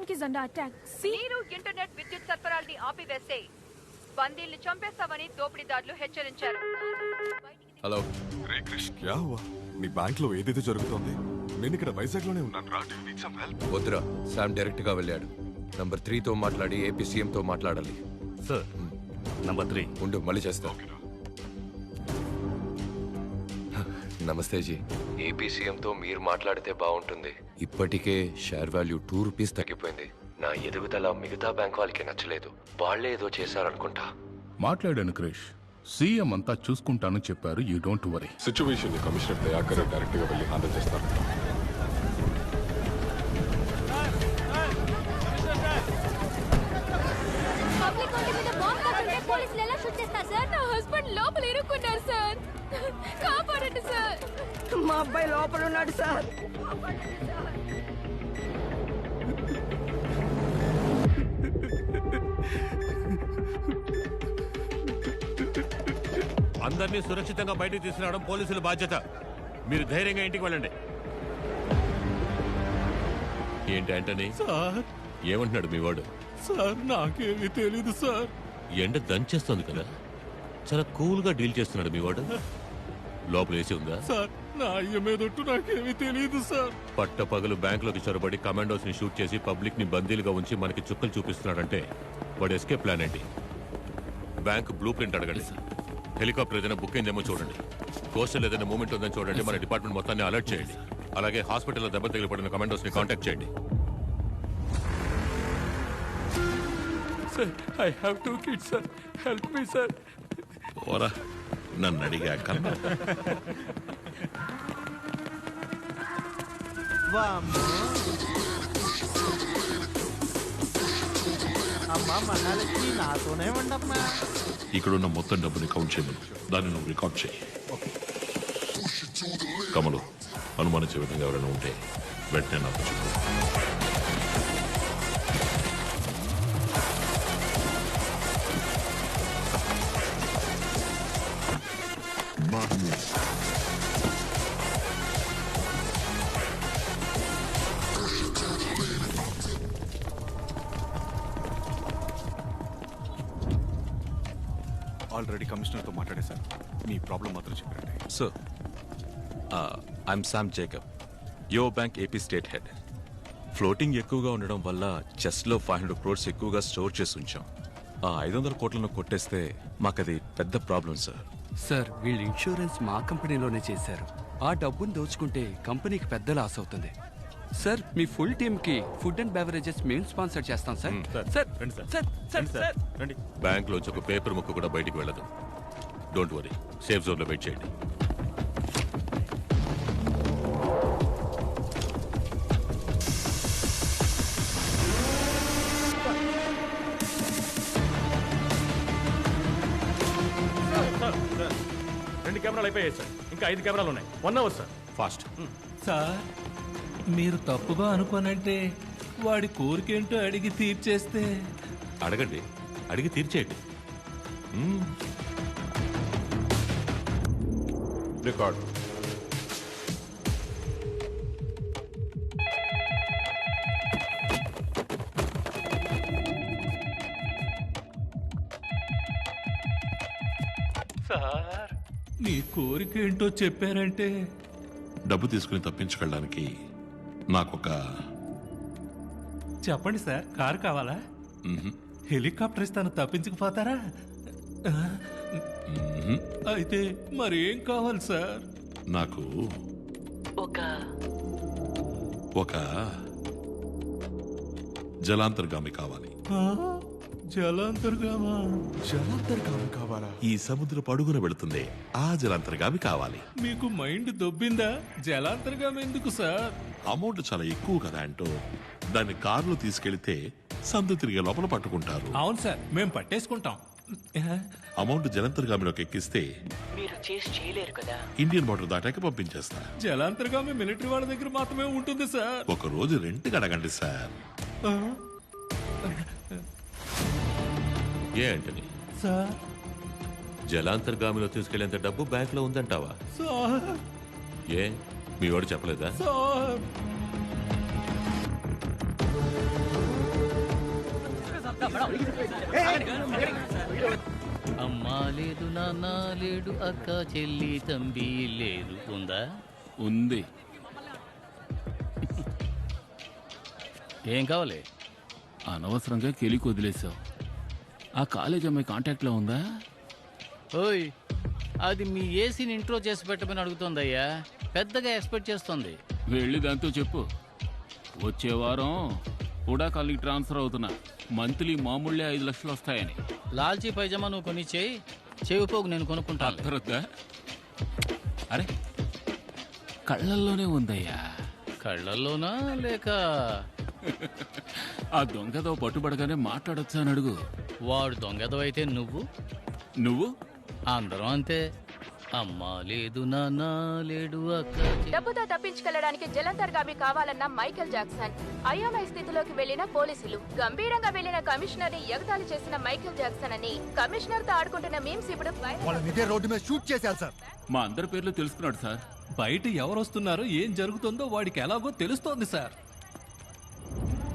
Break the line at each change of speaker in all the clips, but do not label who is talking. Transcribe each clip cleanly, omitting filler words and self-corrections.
bank is under attack. See?
మీరు internet విద్యుత్ సరఫరాల్ని ఆపివేస్తే బందీల్ని చంపేస్తామని దోపిడీదారులు హెచ్చరించారు.
హలో
రే క్రిష్, క్యా హువా? నీ బ్యాంక్ లో ఏదైతే జరుగుతోంది? నేను ఇక్కడ వైజాగ్ లోనే ఉన్నాను రా. Do need some help?
వద్దురా, శామ్ డైరెక్ట్ గా వెళ్ళాడు. నంబర్ 3 తో మాట్లాడి ఏపీ సీఎం తో మాట్లాడాలి.
సార్ నంబర్ 3
ఉండు, మళ్ళీ చేస్తా. నమస్తే జీ. ఏపీ సీఎం తో మీరు మాట్లాడితే బాగుంటుంది. ఇప్పటికే షేర్ వాల్యూ 2 రూపీస్ తగ్గిపోయింది. నా ఎదుగుదల మిగతా బ్యాంక్ వాళ్ళకి నచ్చలేదు. వాళ్లే ఏదో చేశారనుకుంటా.
మాట్లాడాను క్రిష్, సీఎం అంతా చూసుకుంటానని చెప్పారు. You don't worry.
సిచ్యువేషన్ ని కమిషనర్ దయాకర్ డైరెక్ట్ గా వెళ్ళి హ్యాండిల్ చేస్తారు.
పబ్లిక్ ఒంటి మీద బాంబ్ పడుతుంటే పోలీసులు ఎలా షూట్ చేస్తారు సార్?
నా హస్బెండ్ లోపల ఇరుక్కున్నారు సార్. కాపాడండి సార్.
మా అబ్బాయి లోపల ఉన్నాడు సార్.
అందరినీ సురక్షితంగా బయటకు తీసుకురావడం పోలీసుల బాధ్యత. మీరు ధైర్యంగా ఇంటికి వెళ్ళండి. ఏంటి ఆంటనీ?
సార్
ఏమంటున్నాడు మీ వాడు?
సార్ నాకేమీ తెలీదు సార్.
ఎండ దంచేస్తుంది కదా, చాలా కూల్ గా డీల్ చేస్తున్నాడు మీ వాడు. లోపల వేసి ఉందా?
సార్ నా అయ్య మీదొట్టు నాకేమీ తెలీదు సార్.
పట్టపగలు బ్యాంక్ లోకి చొరబడి కమాండోస్ ని షూట్ చేసి పబ్లిక్ ని బందీలుగా ఉంచి మనకి చుక్కలు చూపిస్తున్నాడంటే వాడు ఎస్కేప్ ప్లాన్ ఏంటి? బ్యాంక్ బ్లూ ప్రింట్ అడగండి. హెలికాప్టర్ ఏదైనా బుక్ అయిందేమో చూడండి. కోస్టల్ ఏదైనా మూమెంట్ ఉందని చూడండి. మన డిపార్ట్మెంట్ మొత్తాన్ని అలర్ట్ చేయండి. అలాగే హాస్పిటల్లో దెబ్బ తగిలిపడిన కమాండోస్ ని కాంటాక్ట్ చేయండి.
Sir I have 2 kids sir, help me sir.
ఓరా, నన్ను అడిగా కన్నా.
అమ్మా మహాలక్ష్మి నాతోనే ఉండమ్మా.
ఇక్కడున్న మొత్తం డబ్బుని కౌంట్ చేయమను. దాన్ని నువ్వు రికార్డ్ చేయి. కమలు, అనుమానించే విధంగా ఎవరైనా ఉంటే వెంటనే నాకు చెప్పు.
ఆల్రెడీ కమిషనర్ తో మాట్లాడేశారు. మీ ప్రాబ్లం మాత్రం చెప్పండి.
Sir, I'm Sam Jacob, your bank AP state head. Floating ఎక్కువగా ఉండడం వల్ల చెస్ట్లో 500 crores ఎక్కువగా స్టోర్ చేసి ఉంచాం. ఆ 500 కోట్లను కొట్టేస్తే మాకది పెద్ద ప్రాబ్లం సార్.
సార్ వీళ్ళు ఇన్సూరెన్స్ మా కంపెనీలోనే చేశారు. ఆ డబ్బును దోచుకుంటే కంపెనీకి పెద్ద లాస్ అవుతుంది. సార్ మీ ఫుల్ టీమ్ కి ఫుడ్ అండ్ బెవరేజెస్ మేము స్పాన్సర్ చేస్తాం sir. Sir sir sir
bank లోంచి ఒక పేపర్ ముక్క కూడా బయటికి వెళ్ళదు. డోంట్ వరీ, సేఫ్ జోన్ లో వెయిట్ చేయండి.
రెండు కెమెరాలు అయిపోయాయి సార్. ఇంకా 5 కెమెరాలు ఉన్నాయి. 1 hour సార్.
ఫాస్ట్.
సార్ మీరు తప్పుగా అనుకోనంటే వాడి కోరికేంటో అడిగి తీర్చేస్తే.
అడగండి, అడిగి తీర్చేయండి.
రికార్డ్.
సార్ మీ కోరికేంటో చెప్పారంటే.
డబ్బు తీసుకుని తప్పించుకెళ్ళడానికి నాకొక
చెప్పండి సార్. కారు కావాలా? హెలికాప్టర్ ఇస్తాను, తప్పించకపోతారా? అయితే మరేం కావాలి సార్?
నాకు ఒక జలాంతర్గామి కావాలి.
జలాంతర్గామా?
జలాంతర్గామి కావాలా?
ఈ సముద్రపు అడుగున వెళుతుంది ఆ జలాంతర్గామి కావాలి.
మీకు మైండ్ దొబ్బిందా? జలాంతర్గామి ఎందుకు సార్?
అమౌంట్ చాలా ఎక్కువ కదా అంటూ దాన్ని కారులో తీసుకెళ్తే సందు తిరిగే లోపల పట్టుకుంటారు.
అవును సార్, మేము పట్టేసుకుంటాం.
అమౌంట్ జలాంతర్గామిలోకి ఎక్కిస్తే
మీరు చేసి చేయలేరు కదా.
ఇండియన్ బార్డర్ దాటాక పంపించేస్తా.
జలాంతర్గామి మిలిటరీ వాళ్ళ దగ్గర మాత్రమే ఉంటుంది సార్.
ఒక రోజు రెంట్కి అడగండి సార్. ఏ అంటని
సార్
జలాంతర్గామిలో తీసుకెళ్లేంత డబ్బు బ్యాంక్ లో ఉందంటావా?
సార్
ఏ మీ వాడు చెప్పలేదా?
సార్ అమ్మా లేదు, నాన్న లేడు, అక్క చెల్లి తంబి లేదు. ఉందా?
ఉంది.
ఏం కావాలి?
అనవసరంగా కెలికి వదిలేసావు. ఆ కాలేజ్ అమ్మాయి కాంటాక్ట్లో ఉందా?
ఓయ్, అది మీ ఏసీని ఇంట్రో చేసి పెట్టమని అడుగుతోందయ్యా. పెద్దగా ఎక్స్పెక్ట్ చేస్తోంది.
వెళ్ళి దాంతో చెప్పు, వచ్చే వారం కూడా కాలేజీకి ట్రాన్స్ఫర్ అవుతున్నా, మంత్లీ మామూళ్ళే 5 లక్షలు వస్తాయని.
లాల్చీ పైజమా నువ్వు కొని చెవి పోగు నేను కొనుక్కుంటాను.
అర్థరద్దా? అరే కళ్ళల్లోనే ఉందయ్యా.
కళ్ళల్లోనా లేక
ఆ దొంగతో పట్టుబడగానే మాట్లాడొచ్చా అని అడుగు.
వాడు దొంగతో అయితే
నువ్వు
అందరం అంతే. అమ్మా లేదు, నాన్న లేడు, అక్క
డబ్బుతో తప్పించుకెళ్లడానికి జలంతర్గామి కావాలన్న మైకేల్ జాక్సన్. అయోమయ స్థితిలోకి వెళ్లిన పోలీసులు, గంభీరంగా వెళ్లిన కమిషనర్ ని ఎగతాళి చేసిన మైకేల్ జాక్సన్ అని కమిషనర్ తో ఆడుకుంటున్న మీమ్స్ ఇప్పుడు
రోడ్డు మీద షూట్ చేశారు సార్.
మా అందరి పేర్లు తెలుసుకున్నాడు సార్.
బయట ఎవరు వస్తున్నారో ఏం జరుగుతుందో వాడికి ఎలాగో తెలుస్తోంది సార్.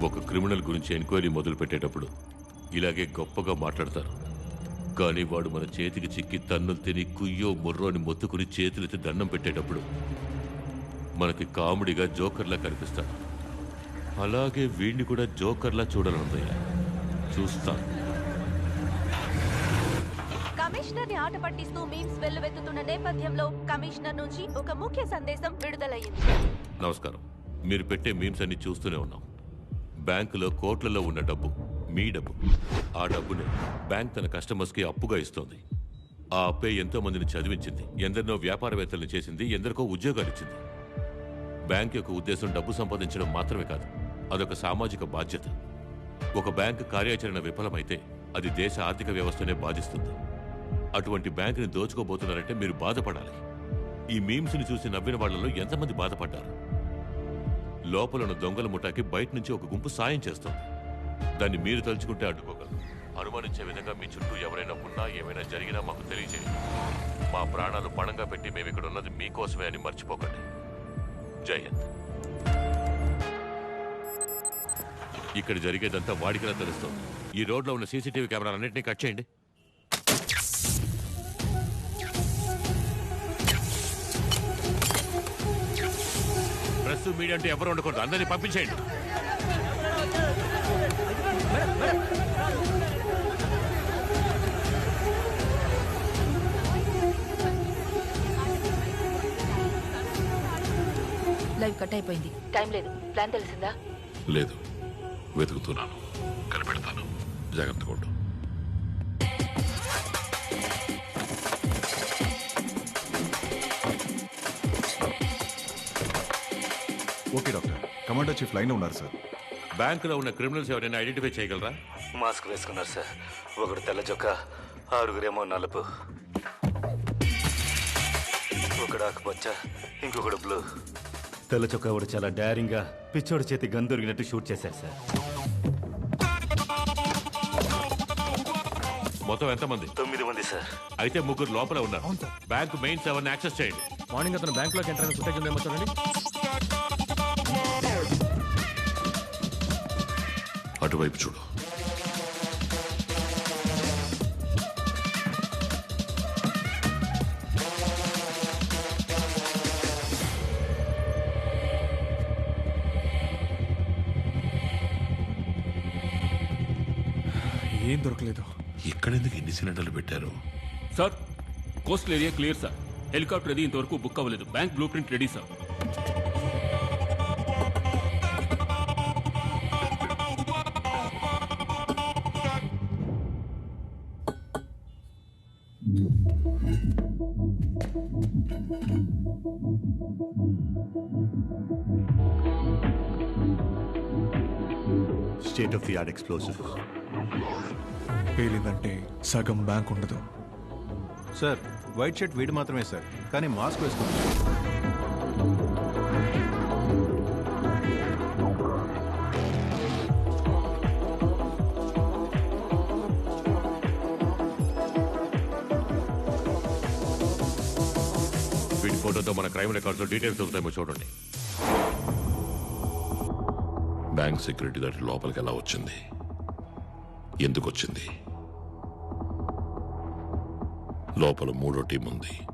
ఒక క్రిమినల్ గురించి ఎంక్వైరీ మొదలు పెట్టేటప్పుడు ఇలాగే గొప్పగా మాట్లాడతారు. కానీ వాడు మన చేతికి చిక్కి తన్నులు తిని కుయ్యో ముర్రోని మొత్తుకుని చేతులెత్తి దండం పెట్టేటప్పుడు మనకి కామెడీగా జోకర్లా కనిపిస్తాడు. అలాగే వీడిని కూడా జోకర్లా చూడాలనుందయ్యా. చూస్తాను.
కమిషనర్ ని ఆట పట్టిస్తూ మీమ్స్ వెల్లువెత్తుతున్న నేపథ్యంలో కమిషనర్ నుంచి ఒక ముఖ్య సందేశం విడుదలయ్యింది.
నమస్కారం. మీరు పెట్టే మీమ్స్ అన్ని చూస్తూనే ఉన్నాం. బ్యాంకులో కోట్లలో ఉన్న డబ్బు మీ డబ్బు. ఆ డబ్బుని బ్యాంక్ తన కస్టమర్స్కి అప్పుగా ఇస్తోంది. ఆ అప్పే ఎంతో మందిని చదివించింది, ఎందరినో వ్యాపారవేత్తలను చేసింది, ఎందరికో ఉద్యోగాలు ఇచ్చింది. బ్యాంక్ యొక్క ఉద్దేశం డబ్బు సంపాదించడం మాత్రమే కాదు, అదొక సామాజిక బాధ్యత. ఒక బ్యాంక్ కార్యాచరణ విఫలమైతే అది దేశ ఆర్థిక వ్యవస్థనే బాధిస్తుంది. అటువంటి బ్యాంకుని దోచుకోబోతున్నారంటే మీరు బాధపడాలి. ఈ మీమ్స్ని చూసి నవ్విన వాళ్లలో ఎంతమంది బాధపడ్డారు? లోపలున్న దొంగల ముఠాకి బయట నుంచి ఒక గుంపు సాయం చేస్తుంది. దాన్ని మీరు తలుచుకుంటే అడ్డుకోగలరు. అనుమానించే విధంగా మీ చుట్టూ ఎవరైనా ఉన్నా, ఏమైనా జరిగినా మాకు తెలియజేయండి. మా ప్రాణాలు పణంగా పెట్టి మేము ఇక్కడ ఉన్నది మీకోసమే అని మర్చిపోకండి. జై హింద్. ఇక్కడ జరిగేదంతా వాడికిలా తెలుస్తుంది. ఈ రోడ్లో ఉన్న సీసీటీవీ కెమెరాలన్నింటినీ కట్ చేయండి. ప్రెస్ మీడియా అంటే ఎవరు ఉండకూడదు. అందరినీ పంపించేయండి.
లైవ్ కట్ అయిపోయింది. టైం లేదు. ప్లాన్ తెలిసిందా?
లేదు, వెతుకుతున్నాను. కనిపెడతాను. జాగ్రత్తగా ఉండు.
Okay doctor. Commander chief line ఉన్నారు సార్.
బ్యాంకులో ఉన్న క్రిమినల్స్ ఎవరైనా ఐడెంటిఫై చేయగలరా?
మాస్క్ వేసుకున్నారు సార్. ఒకడు తెల్ల చొక్క, 6 నలుపు, ఒకడు ఆకుపచ్చ, ఇంకొకడు బ్లూ. తెల్ల చొక్క ఒకడు చాలా డైరింగ్ గా పిచ్చోడి చేతి గన్ దొరికినట్టు షూట్ చేశారు సార్.
మొత్తం ఎంతమంది?
9 మంది సార్.
అయితే 3 లోపల ఉన్నారు. బ్యాంక్ మెయిన్ సెవెన్ యాక్సెస్ చేయండి.
మార్నింగ్ అతను బ్యాంకులోకి ఎంటర్ అయిన ఫుటేజ్ ఉందేమో చూడండి.
అటువైపు చూడు.
ఏం దొరకలేదు.
ఇక్కడెందుకు ఎన్ని సిలిండర్లు పెట్టారు?
Sir, coastal area clear sir. Helicopter అది ఇంతవరకు బుక్ అవ్వలేదు. Bank blue print ready sir.
State of the art explosive.
పేలిందంటే సగం బ్యాంక్ ఉండదు
సార్. వైట్ షర్ట్ వీడు మాత్రమే సార్, కానీ మాస్క్ వేసుకున్నాడు.
వీడి ఫోటోతో మన క్రైమ్ రికార్డ్స్ డీటెయిల్స్ దొరుకుతాయేమో చూడండి. బ్యాంక్ సెక్యూరిటీ దాటి లోపలికి ఎలా వచ్చింది?
ఎందుకొచ్చింది? లోపల మూడో టీం ఉంది.